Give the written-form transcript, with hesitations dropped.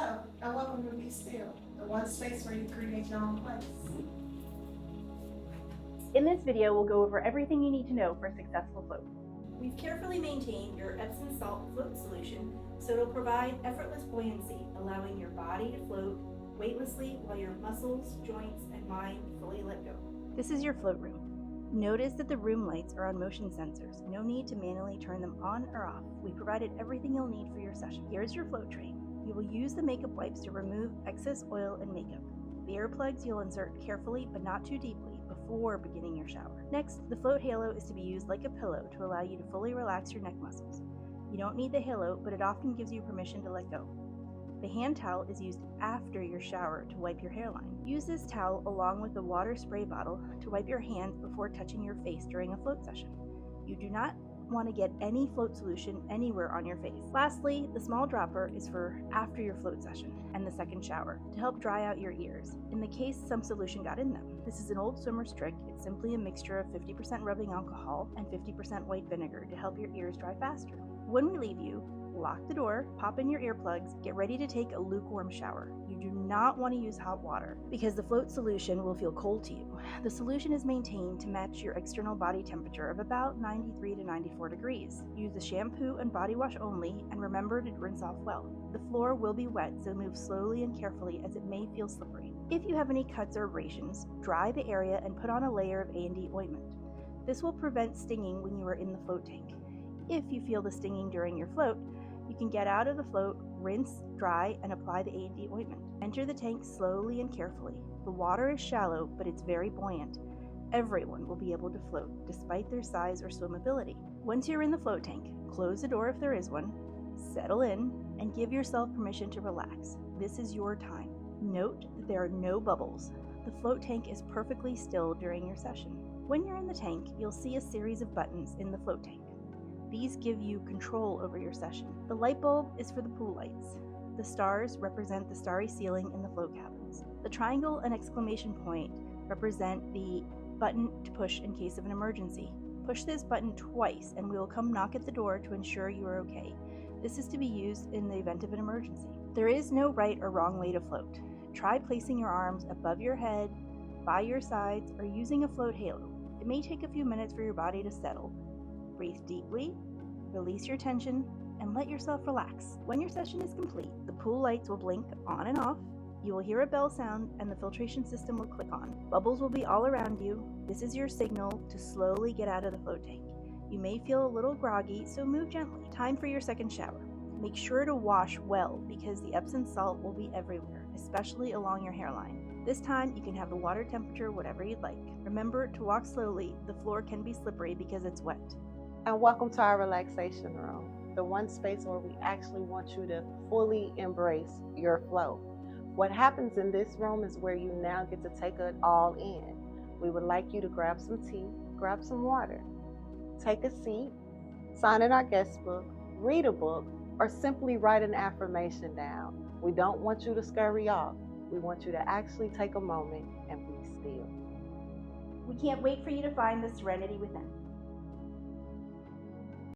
Hello, and welcome to Be Still, the one space where you create your own place. In this video, we'll go over everything you need to know for a successful float. We've carefully maintained your Epsom salt float solution so it'll provide effortless buoyancy, allowing your body to float weightlessly while your muscles, joints, and mind fully let go. This is your float room. Notice that the room lights are on motion sensors. No need to manually turn them on or off. We provided everything you'll need for your session. Here's your float tray. You will use the makeup wipes to remove excess oil and makeup. The earplugs you'll insert carefully but not too deeply before beginning your shower. Next, the float halo is to be used like a pillow to allow you to fully relax your neck muscles. You don't need the halo, but it often gives you permission to let go. The hand towel is used after your shower to wipe your hairline. Use this towel along with a water spray bottle to wipe your hands before touching your face during a float session. You do not want to get any float solution anywhere on your face. Lastly, the small dropper is for after your float session and the second shower to help dry out your ears in the case some solution got in them. This is an old swimmer's trick. It's simply a mixture of 50% rubbing alcohol and 50% white vinegar to help your ears dry faster. When we leave you, lock the door, pop in your earplugs, get ready to take a lukewarm shower. You do not want to use hot water because the float solution will feel cold to you. The solution is maintained to match your external body temperature of about 93 to 94 degrees. Use the shampoo and body wash only, and remember to rinse off well. The floor will be wet, so move slowly and carefully as it may feel slippery. If you have any cuts or abrasions, dry the area and put on a layer of A&D ointment. This will prevent stinging when you are in the float tank. If you feel the stinging during your float, you can get out of the float, rinse, dry, and apply the A&D ointment. Enter the tank slowly and carefully. The water is shallow, but it's very buoyant. Everyone will be able to float, despite their size or swimmability. Once you're in the float tank, close the door if there is one, settle in, and give yourself permission to relax. This is your time. Note that there are no bubbles. The float tank is perfectly still during your session. When you're in the tank, you'll see a series of buttons in the float tank. These give you control over your session. The light bulb is for the pool lights. The stars represent the starry ceiling in the float cabins. The triangle and exclamation point represent the button to push in case of an emergency. Push this button twice and we will come knock at the door to ensure you are okay. This is to be used in the event of an emergency. There is no right or wrong way to float. Try placing your arms above your head, by your sides, or using a float halo. It may take a few minutes for your body to settle. Breathe deeply, release your tension, and let yourself relax. When your session is complete, the pool lights will blink on and off. You will hear a bell sound and the filtration system will click on. Bubbles will be all around you. This is your signal to slowly get out of the float tank. You may feel a little groggy, so move gently. Time for your second shower. Make sure to wash well because the Epsom salt will be everywhere, especially along your hairline. This time, you can have the water temperature whatever you'd like. Remember to walk slowly. The floor can be slippery because it's wet. And welcome to our relaxation room, the one space where we actually want you to fully embrace your flow. What happens in this room is where you now get to take it all in. We would like you to grab some tea, grab some water, take a seat, sign in our guest book, read a book, or simply write an affirmation down. We don't want you to scurry off. We want you to actually take a moment and be still. We can't wait for you to find the serenity within.